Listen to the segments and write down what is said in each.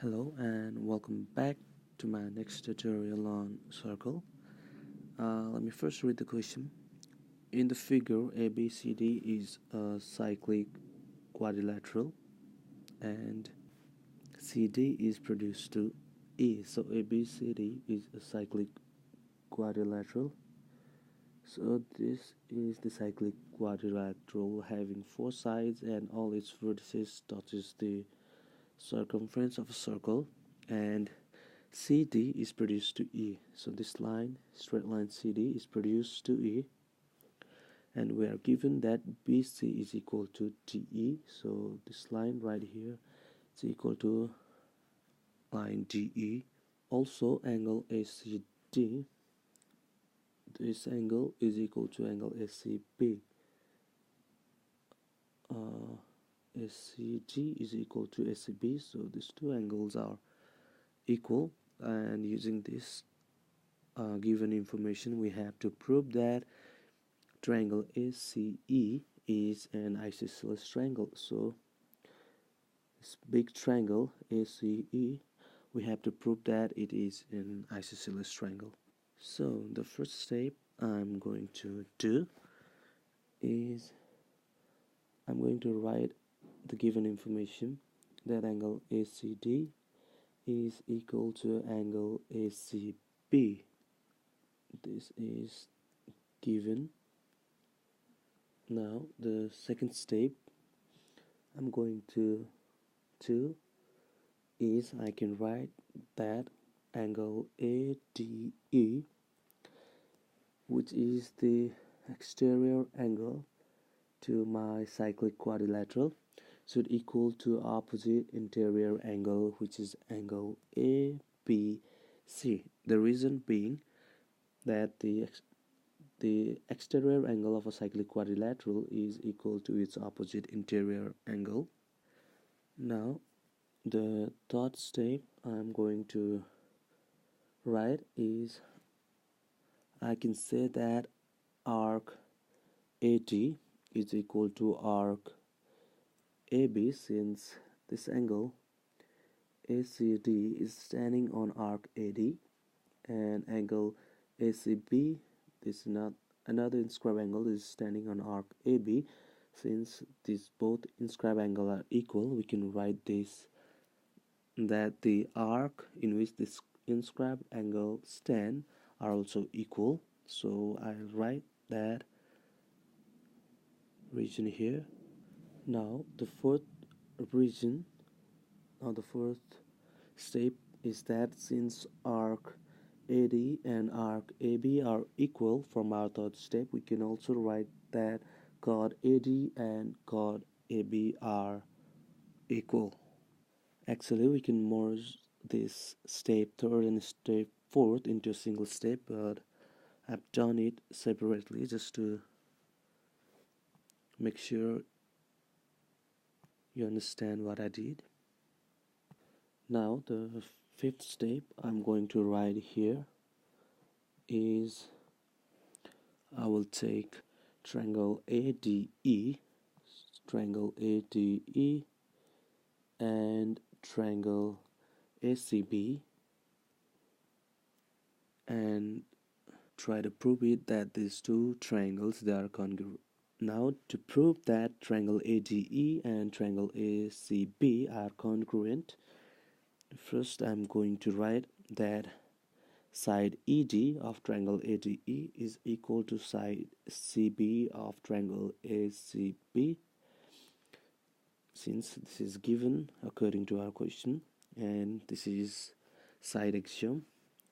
Hello and welcome back to my next tutorial on circle. Let me first read the question. In the figure, ABCD is a cyclic quadrilateral and CD is produced to E. So ABCD is a cyclic quadrilateral. So this is the cyclic quadrilateral having four sides and all its vertices touches the circumference of a circle, and CD is produced to E. So this line, straight line CD, is produced to E, and we are given that BC is equal to DE. So this line right here is equal to line DE. Also, angle ACD, this angle is equal to angle ACB. ACG is equal to ACB, so these two angles are equal, and using this given information we have to prove that triangle ACE is an isosceles triangle. So this big triangle ACE, we have to prove that it is an isosceles triangle. So the first step I'm going to do is I'm going to write the given information that angle ACD is equal to angle ACB. This is given. Now the second step I'm going to do is I can write that angle ADE, which is the exterior angle to my cyclic quadrilateral, should equal to opposite interior angle, which is angle ABC. The reason being that the exterior angle of a cyclic quadrilateral is equal to its opposite interior angle. Now the third step I'm going to write is I can say that arc AD is equal to arc AB, since this angle ACD is standing on arc AD, and angle ACB, this is not another inscribed angle, is standing on arc AB. Since these both inscribed angles are equal, we can write this that the arc in which this inscribed angle stand are also equal. So I'll write that region here. Now the fourth step is that since arc AD and arc AB are equal, from our third step we can also write that chord AD and chord AB are equal. Actually, we can merge this step third and step fourth into a single step, but I've done it separately just to make sure you understand what I did. Now the fifth step I'm going to write here is I will take triangle ADE and triangle ACB and try to prove it that these two triangles, they are congruent. Now to prove that triangle ADE and triangle ACB are congruent, first I'm going to write that side ED of triangle ADE is equal to side CB of triangle ACB, since this is given according to our question, and this is side axiom.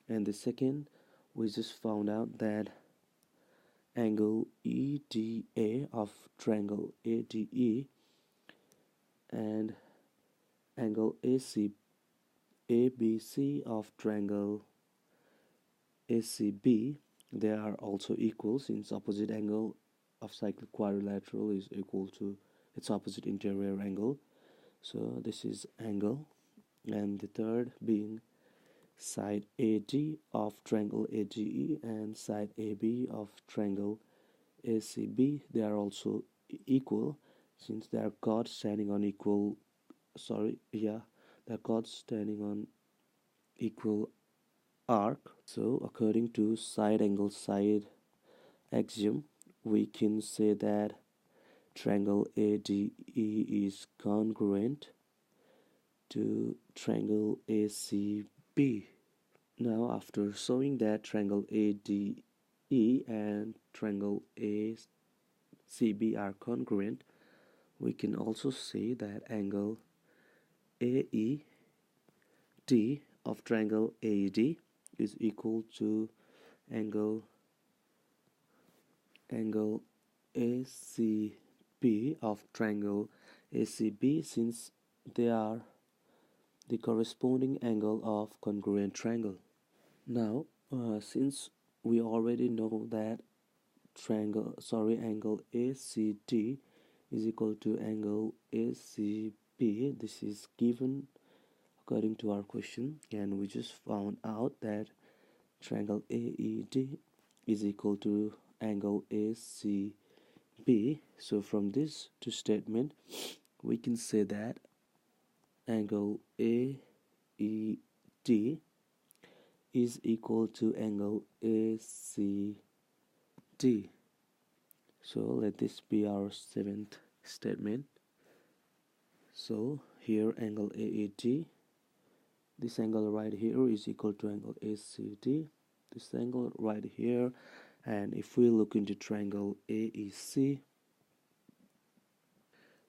And the second, we just found out that angle EDA of triangle ADE and angle ABC of triangle ACB, they are also equal, since opposite angle of cyclic quadrilateral is equal to its opposite interior angle. So this is angle, and the third being side AD of triangle AGE and side AB of triangle ACB, they are also equal, since they are chords standing on equal the chords standing on equal arc. So according to side angle side axiom, we can say that triangle ADE is congruent to triangle ACB. Now, after showing that triangle ADE and triangle ACB are congruent, we can also say that angle AED of triangle AED is equal to angle ACB of triangle ACB, since they are the corresponding angle of congruent triangle. Now, since we already know that angle ACD is equal to angle ACB, this is given according to our question, and we just found out that triangle AED is equal to angle ACB. So from this two statement, we can say that angle AED is equal to angle ACD. So let this be our seventh statement. So here angle AED, this angle right here is equal to angle ACD, this angle right here, and if we look into triangle AEC,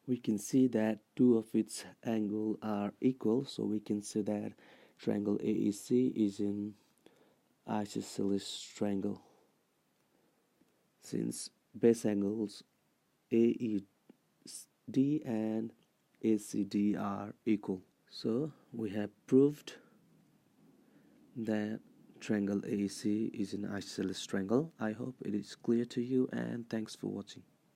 we can see that two of its angles are equal, so we can say that triangle AEC is an isosceles triangle, since base angles AED and ACD are equal. So we have proved that triangle AEC is an isosceles triangle. I hope it is clear to you, and thanks for watching.